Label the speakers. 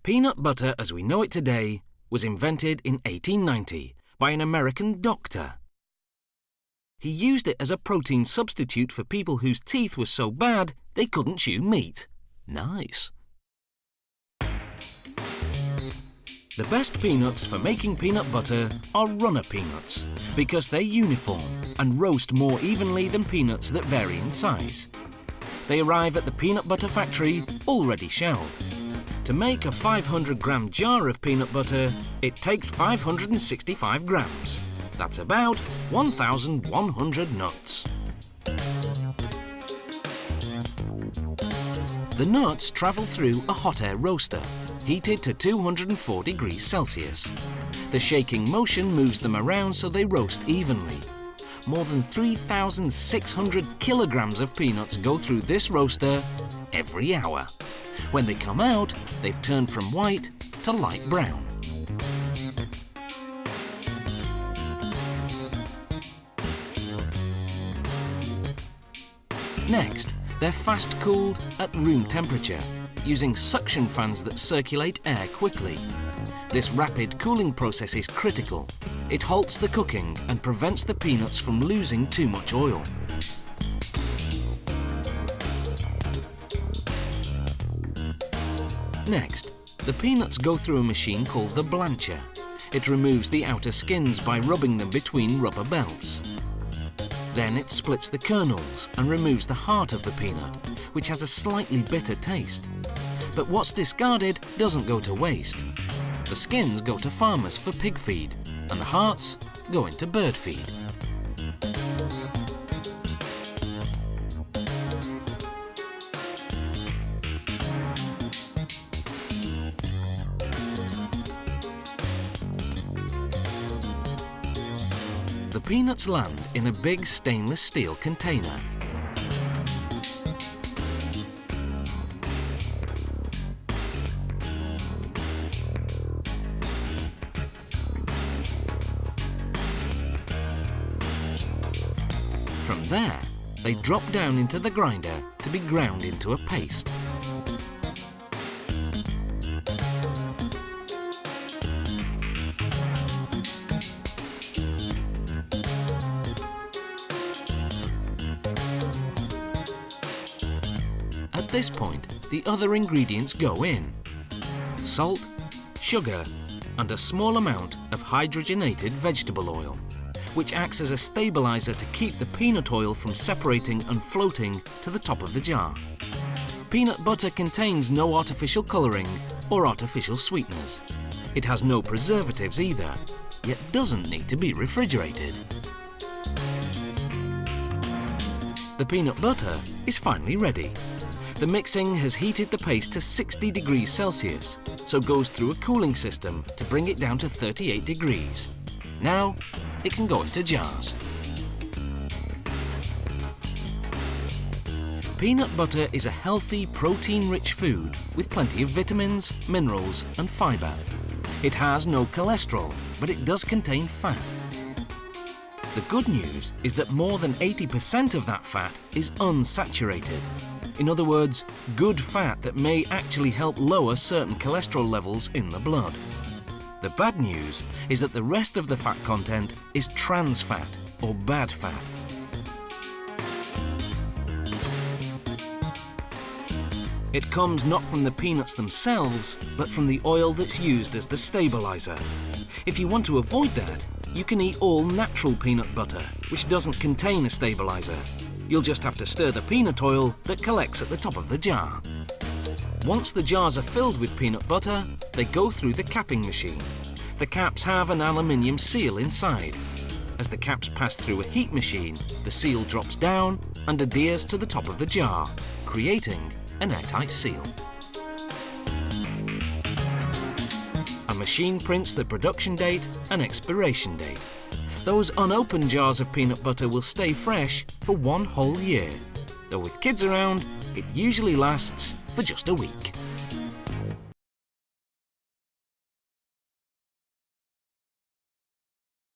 Speaker 1: Peanut butter as we know it today was invented in 1890 by an American doctor. He used it as a protein substitute for people whose teeth were so bad they couldn't chew meat. Nice. The best peanuts for making peanut butter are runner peanuts because they're uniform and roast more evenly than peanuts that vary in size. They arrive at the peanut butter factory already shelled. To make a 500-gram jar of peanut butter, it takes 565 grams. That's about 1,100 nuts. The nuts travel through a hot air roaster, heated to 204 degrees Celsius. The shaking motion moves them around so they roast evenly. More than 3,600 kilograms of peanuts go through this roaster every hour. When they come out, they've turned from white to light brown. Next, they're fast-cooled at room temperature, using suction fans that circulate air quickly. This rapid cooling process is critical. It halts the cooking and prevents the peanuts from losing too much oil. Next, the peanuts go through a machine called the blancher. It removes the outer skins by rubbing them between rubber belts. Then it splits the kernels and removes the heart of the peanut, which has a slightly bitter taste. But what's discarded doesn't go to waste. The skins go to farmers for pig feed, and the hearts go into bird feed. The peanuts land in a big stainless steel container. From there, they drop down into the grinder to be ground into a paste. At this point, the other ingredients go in: salt, sugar, and a small amount of hydrogenated vegetable oil, which acts as a stabilizer to keep the peanut oil from separating and floating to the top of the jar. Peanut butter contains no artificial colouring or artificial sweeteners. It has no preservatives either, yet doesn't need to be refrigerated. The peanut butter is finally ready. The mixing has heated the paste to 60 degrees Celsius, so goes through a cooling system to bring it down to 38 degrees. Now, it can go into jars. Peanut butter is a healthy, protein-rich food with plenty of vitamins, minerals and fibre. It has no cholesterol, but it does contain fat. The good news is that more than 80% of that fat is unsaturated. In other words, good fat that may actually help lower certain cholesterol levels in the blood. The bad news is that the rest of the fat content is trans fat, or bad fat. It comes not from the peanuts themselves, but from the oil that's used as the stabilizer. If you want to avoid that, you can eat all natural peanut butter, which doesn't contain a stabilizer. You'll just have to stir the peanut oil that collects at the top of the jar. Once the jars are filled with peanut butter, they go through the capping machine. The caps have an aluminium seal inside. As the caps pass through a heat machine, the seal drops down and adheres to the top of the jar, creating an airtight seal. A machine prints the production date and expiration date. Those unopened jars of peanut butter will stay fresh for 1 whole year. Though with kids around, it usually lasts for just a week.